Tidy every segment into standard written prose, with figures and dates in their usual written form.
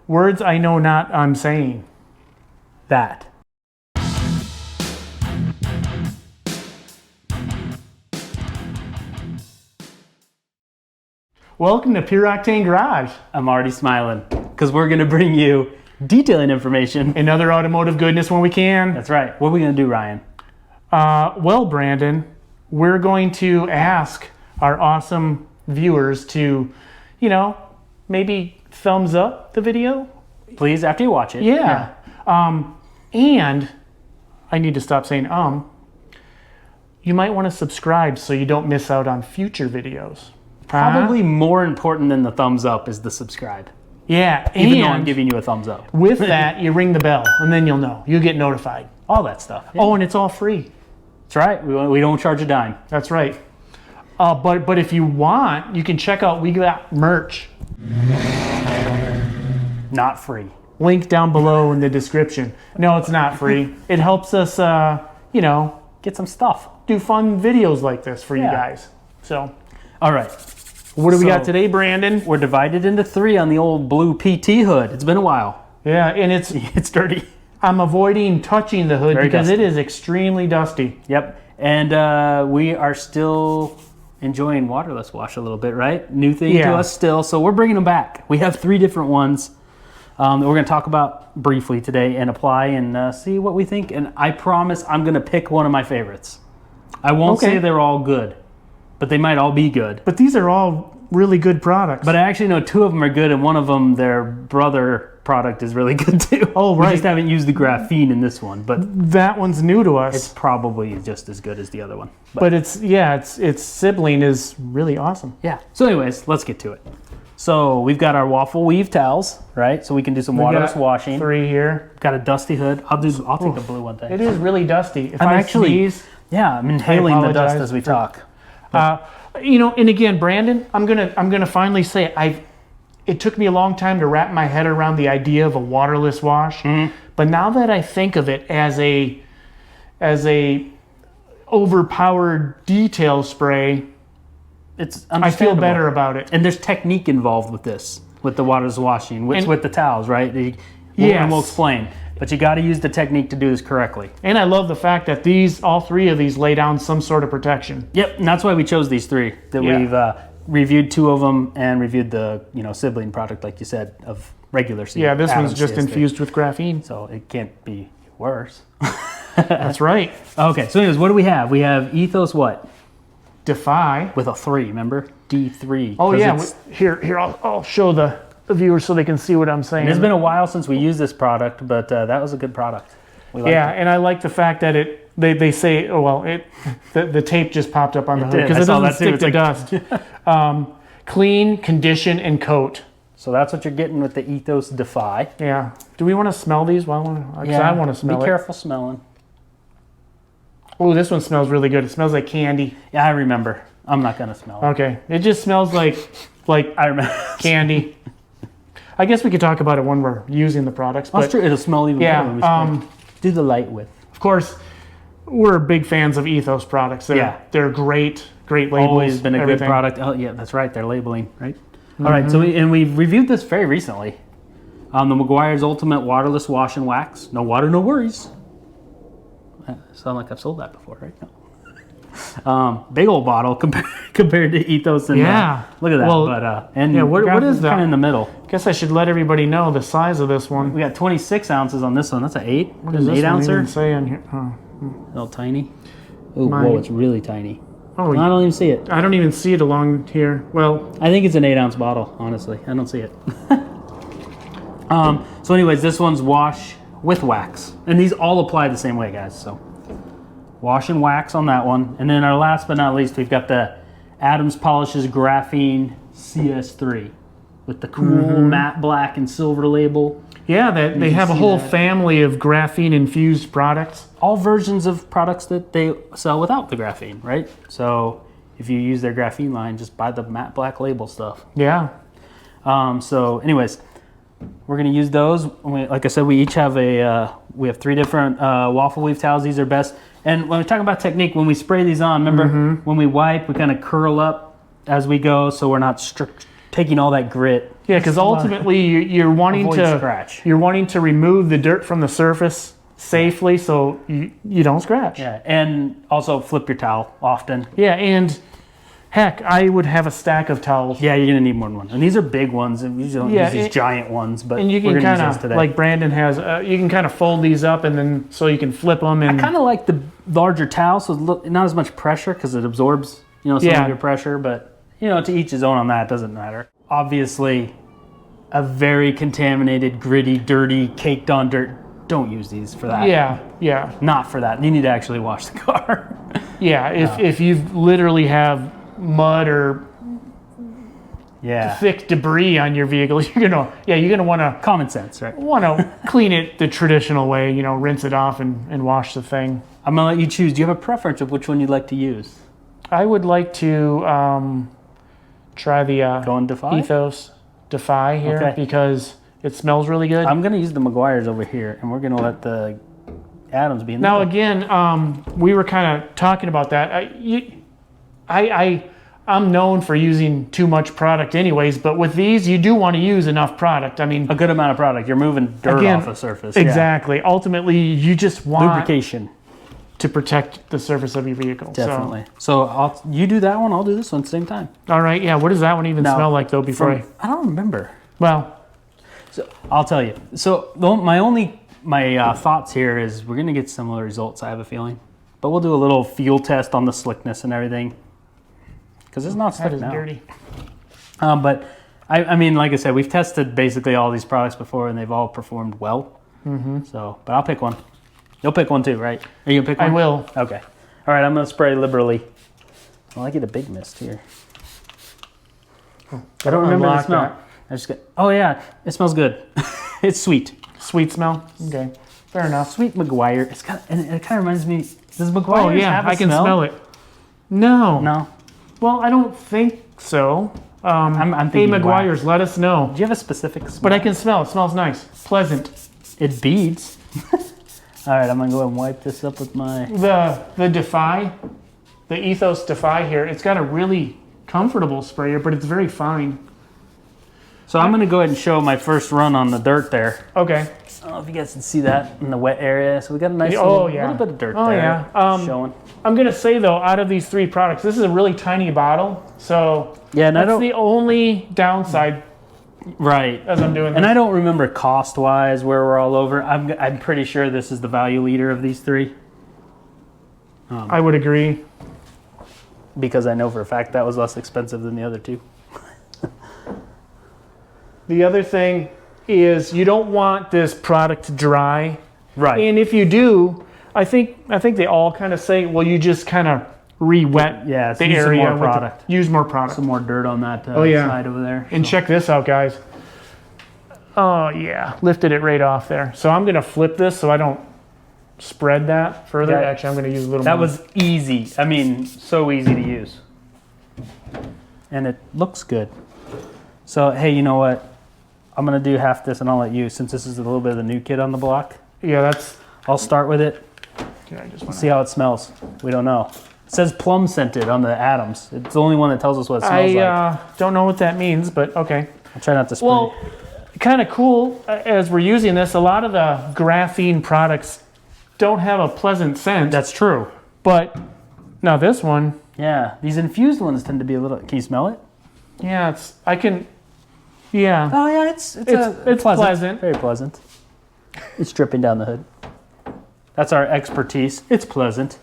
Words I know not I'm saying. That. Welcome to Pure Octane Garage. I'm already smiling because we're going to bring you detailing information. And other automotive goodness when we can. That's right. What are we going to do, Ryan? Well, Brandon, we're going to ask our awesome viewers to, maybe thumbs up the video. Please, after you watch it. Yeah. And I need to stop saying you might want to subscribe so you don't miss out on future videos. Probably more important than the thumbs up is the subscribe. Yeah. Even though I'm giving you a thumbs up. With that, you ring the bell and then you'll know. You'll get notified. All that stuff. Yeah. Oh, and it's all free. That's right. We don't charge a dime. That's right. But if you want, you can check out, we got merch. Not free. Link down below in the description. No, it's not free. It helps us, get some stuff. Do fun videos like this for you guys. So, all right. What do we got today, Brandon? We're divided into 3 on the old blue PT hood. It's been a while. Yeah, and it's dirty. I'm avoiding touching the hood because dusty. it is extremely dusty. Yep. And we are still enjoying Waterless Wash a little bit, right? New thing to us still. So we're bringing them back. We have 3 different ones that we're going to talk about briefly today and apply and see what we think. And I promise I'm going to pick one of my favorites. I won't say they're all good, but they might all be good. But these are all really good products. But I actually know 2 of them are good, and one of them, their brother product, is really good too. Oh, right. We just haven't used the graphene in this one, but that one's new to us. it's probably just as good as the other one. But its sibling is really awesome. Yeah. So anyways, let's get to it. So we've got our waffle weave towels, right? So we can do some waterless washing. 3 here. Got a dusty hood. I'll take the blue one thing. It is really dusty. If I'm I actually sneeze, I'm inhaling the dust as we talk. and again, Brandon, I'm gonna finally say it took me a long time to wrap my head around the idea of a waterless wash. But now that I think of it as a overpowered detail spray, It's I feel better about it. And there's technique involved with this, with the waterless washing, with the towels, right? And we'll explain. But you got to use the technique to do this correctly. And I love the fact that all 3 of these lay down some sort of protection. Yep, and that's why we chose these 3. We've reviewed 2 of them and reviewed the sibling product, like you said, of regular CS3. Yeah, this one's just infused with graphene. So it can't be worse. That's right. Okay, so anyways, what do we have? We have Ethos what? Defy. With a 3, remember? D3. Oh yeah, here I'll show the viewers so they can see what I'm saying. It's been a while since we used this product, but that was a good product. We liked it. And I like the fact that they say, the tape just popped up on the hood because it doesn't stick to dust. Clean, condition, and coat. So that's what you're getting with the Ethos Defy. Yeah. Do we want to smell these? I want to smell it. Be careful smelling. Oh, this one smells really good. It smells like candy. Yeah, I remember. I'm not gonna smell it. Okay. It just smells like I remember candy. I guess we could talk about it when we're using the products. But that's true. It'll smell even better when we spray. Do the light with. Of course, we're big fans of Ethos products. They're great labels. Always been a good product. Oh yeah, that's right. They're labeling, right? All right. So we've reviewed this very recently. The Meguiar's Ultimate Waterless Wash and Wax. No water, no worries. I sound like I've sold that before, right? No. Big old bottle compared to Ethos. And, look at that. Well, what is that? Kind of in the middle. Guess I should let everybody know the size of this one. We got 26 ounces on this one. That's an 8. What does this 8 one ouncer? even say on here? Little tiny. Oh, whoa! It's really tiny. Oh, I don't even see it. I don't even see it along here. Well, I think it's an 8-ounce bottle. Honestly, I don't see it. So, anyways, this one's wash with wax, and these all apply the same way, guys. So, wash and wax on that one, and then our last but not least, we've got the Adams Polishes Graphene CS3 with the cool matte black and silver label. Yeah, they have a whole family of graphene infused products. All versions of products that they sell without the graphene, right? So if you use their graphene line, just buy the matte black label stuff. Yeah. So anyways, we're gonna use those. Like I said, we each have we have 3 different waffle weave towels. These are best. And when we talk about technique, when we spray these on, remember when we wipe, we kind of curl up as we go, so we're not taking all that grit. Yeah, because ultimately you're wanting to remove the dirt from the surface safely, so you don't scratch. Yeah, and also flip your towel often. Yeah, and heck, I would have a stack of towels. Yeah, you're gonna need more than one. And these are big ones, and usually don't use these giant ones. But and you can kind of, like Brandon has, you can kind of fold these up, and then so you can flip them. And I kind of like the larger towel, so not as much pressure because it absorbs, some of your pressure. But to each his own on that. It doesn't matter. Obviously, a very contaminated, gritty, dirty, caked on dirt. Don't use these for that. Yeah. Not for that. You need to actually wash the car. Yeah, if you literally have mud or thick debris on your vehicle, you're gonna want to common sense, right? Want to clean it the traditional way. Rinse it off and wash the thing. I'm gonna let you choose. Do you have a preference of which one you'd like to use? I would like to try the Ethos Defy here because it smells really good. I'm gonna use the Meguiars over here, and we're gonna let the Adams be in there. Now again, we were kind of talking about that. I'm known for using too much product anyways, but with these, you do want to use enough product. I mean, a good amount of product. You're moving dirt off the surface. Exactly. Yeah. Ultimately, you just want lubrication to protect the surface of your vehicle. Definitely. So you do that one, I'll do this one at the same time. All right. Yeah. What does that one even smell like though? I don't remember. Well, so I'll tell you. So my thoughts here is we're gonna get similar results. I have a feeling, but we'll do a little feel test on the slickness and everything. Because it's not slick now. Dirty. But I mean, like I said, we've tested basically all these products before, and they've all performed well. Mm-hmm. So, but I'll pick one. You'll pick one too, right? Are you gonna pick one? I will. Okay. All right. I'm gonna spray liberally. Well, I get a big mist here. I don't remember the smell. Oh yeah, it smells good. It's sweet. Sweet smell. Okay. Fair enough. Sweet Meguiar. And it kind of reminds me. Does Meguiar have a I can smell it. No. No. Well, I don't think so. I'm thinking Meguiar's, let us know. Do you have a specific smell? But I can smell. It smells nice. Pleasant. It beads. All right, I'm going to go ahead and wipe this up with my... The Defy, the Ethos Defy here, it's got a really comfortable sprayer, but it's very fine. So I'm going to go ahead and show my first run on the dirt there. Okay. I don't know if you guys can see that in the wet area. So we got a nice little bit of dirt there showing. I'm going to say, though, out of these three products, this is a really tiny bottle. So that's the only downside as I'm doing this. And I don't remember cost-wise where we're all over. I'm pretty sure this is the value leader of these three. I would agree. Because I know for a fact that was less expensive than the other two. The other thing is you don't want this product to dry. Right. And if you do, I think they all kind of say, well, you just kind of re-wet the area. More product. Use more product. Some more dirt on that side over there. And check this out, guys. Oh, yeah. Lifted it right off there. So I'm going to flip this so I don't spread that further. Yeah. Actually, I'm going to use a little more. That was easy. I mean, so easy to use. And it looks good. So, hey, you know what? I'm going to do half this and I'll let you, since this is a little bit of the new kid on the block. Yeah, I'll start with it. See how it smells. We don't know. It says plum scented on the Adams. It's the only one that tells us what it smells like. I don't know what that means, but okay. I'll try not to spray. Well, kind of cool, as we're using this, a lot of the graphene products don't have a pleasant scent. That's true. But now this one. Yeah, these infused ones tend to be a little, can you smell it? Yeah, yeah. Oh yeah, it's pleasant. Very pleasant. It's dripping down the hood. That's our expertise. It's pleasant.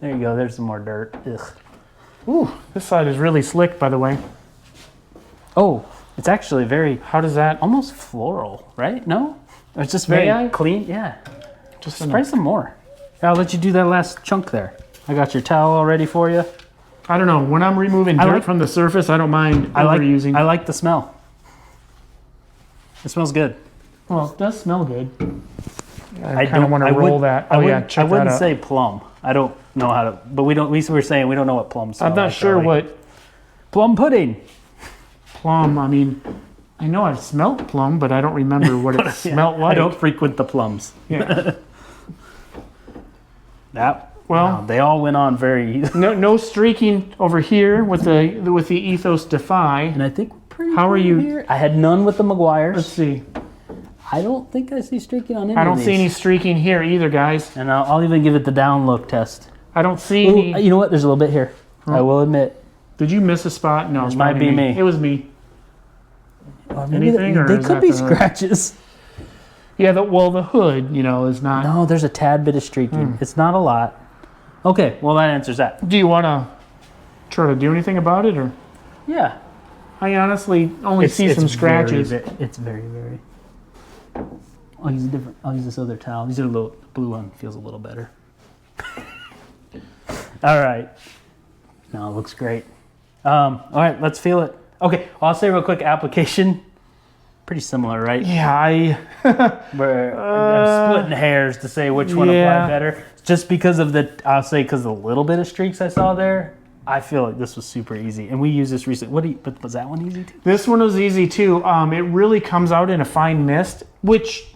There you go. There's some more dirt. Ugh. Ooh, this side is really slick, by the way. Oh, it's actually very... How does that... Almost floral, right? No? It's just very clean. Yeah. Just spray some more. I'll let you do that last chunk there. I got your towel all ready for you. I don't know. When I'm removing dirt from the surface, I don't mind overusing. I like the smell. It smells good. Well, it does smell good. I kind of want to roll that. I wouldn't say plum. I don't know how to, but we were saying we don't know what plum smells like. I'm not sure what. Plum pudding. Plum, I mean, I know I've smelt plum, but I don't remember what it smelled like. I don't frequent the plums. Yeah. Well, they all went on very. no streaking over here with the Ethos Defy. And I think we're pretty. How are you? Here. I had none with the Meguiars. Let's see. I don't think I see streaking on any. I don't of see these. any streaking here either, guys. And I'll even give it the down look test. I don't see any. You know what? There's a little bit here. I will admit. Did you miss a spot? No, It might be me. It was me. Anything? They could be scratches. Yeah, the hood, is not. No, there's a tad bit of streaking. It's not a lot. Okay, well that answers that. Do you want to try to do anything about it, or? Yeah. I honestly only see some scratches. It's very, very. I'll use this other towel. These are the blue one feels a little better. All right. No, it looks great. All right, let's feel it. Okay, I'll say real quick, application, pretty similar, right? Yeah, I'm splitting hairs to say which one applied better. Just because of because the little bit of streaks I saw there, I feel like this was super easy. And we used this recently. But was that one easy too? This one was easy too. It really comes out in a fine mist, which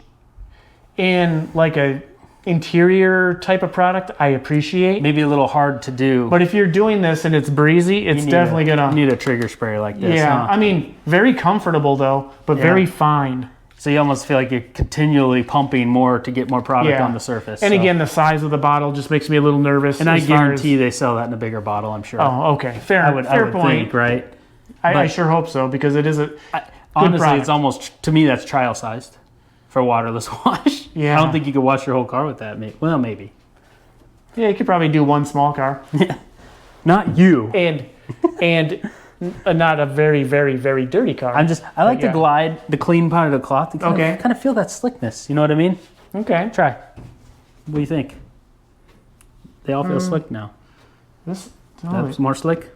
in like a interior type of product, I appreciate. Maybe a little hard to do. But if you're doing this and it's breezy, it's definitely You gonna... need a trigger sprayer like this. Yeah, huh? I mean, very comfortable though, but very fine. So you almost feel like you're continually pumping more to get more product on the surface. And again, the size of the bottle just makes me a little nervous. And I guarantee they sell that in a bigger bottle, I'm sure. Oh, okay. Fair I would point. think, right? I sure hope so, because it is a honestly, product. it's almost, to me, that's trial sized for waterless wash. Yeah. I don't think you could wash your whole car with that. Well, maybe. Yeah, you could probably do one small car. Not you. And not a very, very, very dirty car. I like to glide the clean part of the cloth to kind of feel that slickness. You know what I mean? Okay. Try. What do you think? They all feel slick now. That's more slick?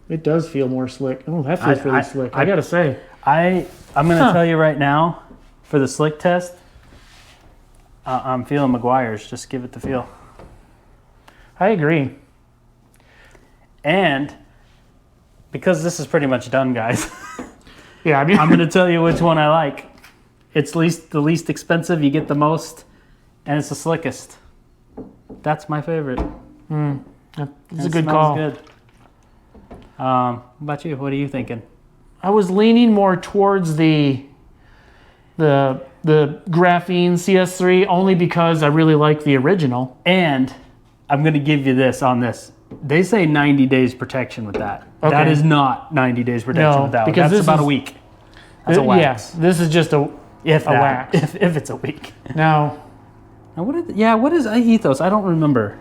It does feel more slick. Oh, that feels really slick. I gotta say. I'm going to tell you right now, for the slick test, I'm feeling Meguiar's. Just give it the feel. I agree. And because this is pretty much done, guys. Yeah, I mean, I'm going to tell you which one I like. It's the least expensive. You get the most, and it's the slickest. That's my favorite. It's a good call. Good. What about you? What are you thinking? I was leaning more towards the Graphene CS3 only because I really like the original. And I'm going to give you this on this. They say 90 days protection with that. Okay. That is not 90 days protection with that. Because that's about a week. That's a wax. Yes, this is just a wax. If it's a week. Now what is Ethos? I don't remember.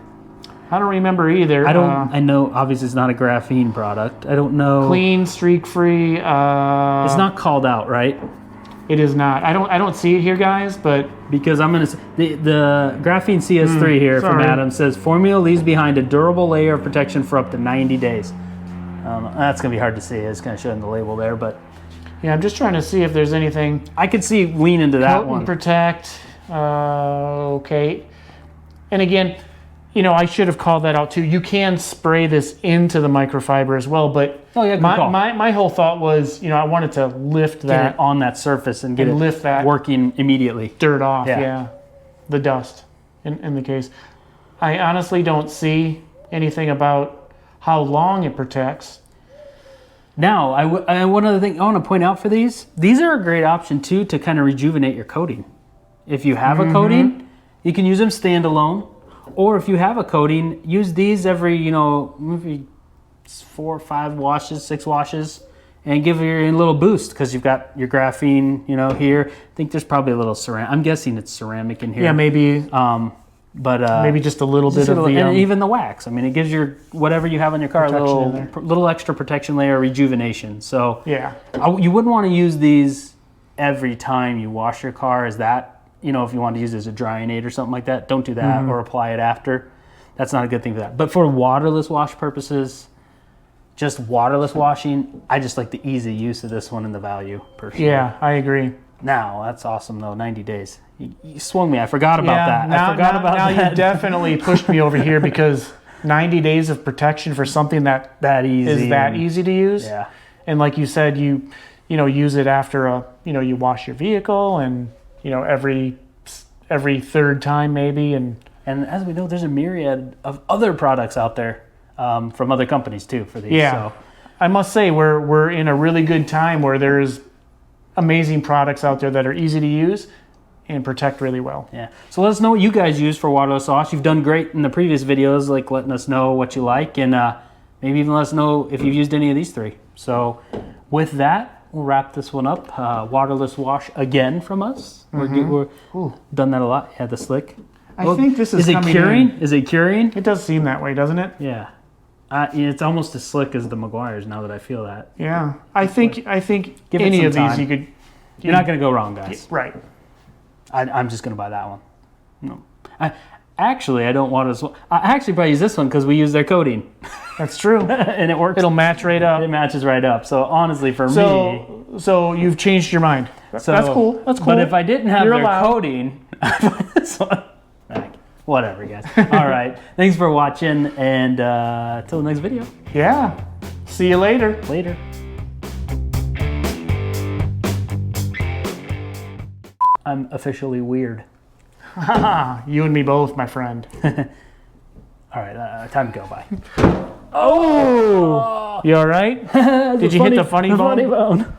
I don't remember either. I know obviously it's not a graphene product. I don't know. Clean, streak-free. It's not called out, right? It is not. I don't see it here, guys, but because I'm gonna the Graphene CS3 here from Adam says formula leaves behind a durable layer of protection for up to 90 days. That's gonna be hard to see. It's gonna show in the label there, but yeah, I'm just trying to see if there's anything. I could see lean into that Coat one. and protect. Okay, and again, I should have called that out too. You can spray this into the microfiber as well, but my whole thought was, I wanted to lift Get that it on that surface and get it lift that working immediately. dirt off. Yeah. Yeah, the dust in the case. I honestly don't see anything about how long it protects. Now, one other thing I want to point out for these are a great option too to kind of rejuvenate your coating. If you have a coating, you can use them standalone. Or if you have a coating, use these every, maybe 4 or 5 washes, 6 washes, and give it a little boost because you've got your graphene, here. I think there's probably a little ceramic. I'm guessing it's ceramic in here. Yeah, maybe. But maybe just a little bit of the... and even the wax. I mean, it gives your whatever you have on your car a little extra protection layer, rejuvenation. So yeah, you wouldn't want to use these every time you wash your car. Is that? If you want to use it as a drying aid or something like that, don't do that or apply it after. That's not a good thing for that. But for waterless wash purposes, just waterless washing, I just like the easy use of this one and the value personally. Yeah, I agree. Now, that's awesome though, 90 days. You swung me. I forgot about that. I forgot about that. Now you definitely pushed me over here because 90 days of protection for something that easy to use. Yeah. And like you said, you use it after you wash your vehicle and every third time maybe, and And as we know, there's a myriad of other products out there from other companies too for these. Yeah. So. I must say we're in a really good time where there's amazing products out there that are easy to use and protect really well. Yeah. So let us know what you guys use for waterless wash. You've done great in the previous videos, like letting us know what you like, and maybe even let us know if you've used any of these three. So with that, we'll wrap this one up. Waterless wash again from us. We're done that a lot. Yeah, the slick. I think this is it coming curing? in. Is it curing? It does seem that way, doesn't it? Yeah. It's almost as slick as the Meguiars now that I feel that. Yeah. I think Give it any some of time. these you could. You're not going to go wrong, guys. Right. I'm just going to buy that one. No. Actually, I don't want to. I actually probably use this one because we use their coating. That's true. And it works. It'll match right up. It matches right up. So honestly, for me. So you've changed your mind. So, that's cool. That's cool. But if I didn't have You're their allowed. coating, I'd buy this one. Whatever, guys. All right. Thanks for watching, and till the next video. Yeah. See you later. Later. I'm officially weird. You and me both, my friend. All right. Time to go. Bye. Oh! You all right? Did you hit the funny bone? Funny bone.